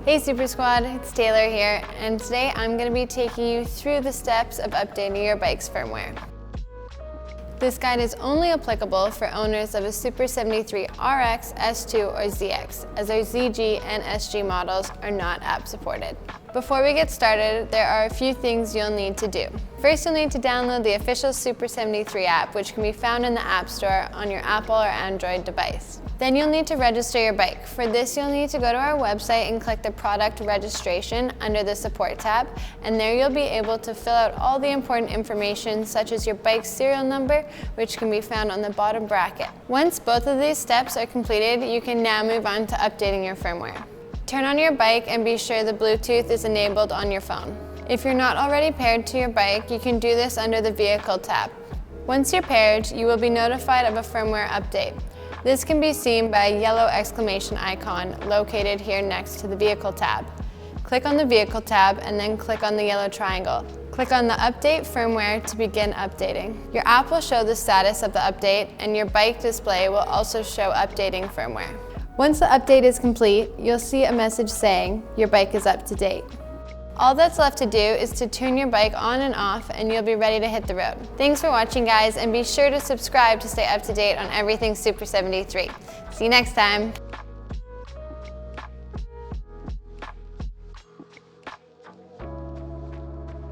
Hey Super Squad, it's Taylor here, and today I'm going to be taking you through the steps of updating your bike's firmware. This guide is only applicable for owners of a Super73 RX, S2, or ZX, as our ZG and SG models are not app supported. Before we get started, there are a few things you'll need to do. First, you'll need to download the official Super73 app, which can be found in the App Store on your Apple or Android device. Then you'll need to register your bike. For this, you'll need to go to our website and click the product registration under the support tab, and there you'll be able to fill out all the important information such as your bike's serial number, which can be found on the bottom bracket. Once both of these steps are completed, you can now move on to updating your firmware. Turn on your bike and be sure the Bluetooth is enabled on your phone. If you're not already paired to your bike, you can do this under the Vehicle tab. Once you're paired, you will be notified of a firmware update. This can be seen by a yellow exclamation icon located here next to the Vehicle tab. Click on the Vehicle tab and then click on the yellow triangle. Click on the Update Firmware to begin updating. Your app will show the status of the update, and your bike display will also show updating firmware. Once the update is complete, you'll see a message saying your bike is up to date. All that's left to do is to turn your bike on and off, and you'll be ready to hit the road. Thanks for watching, guys, and be sure to subscribe to stay up to date on everything Super73. See you next time.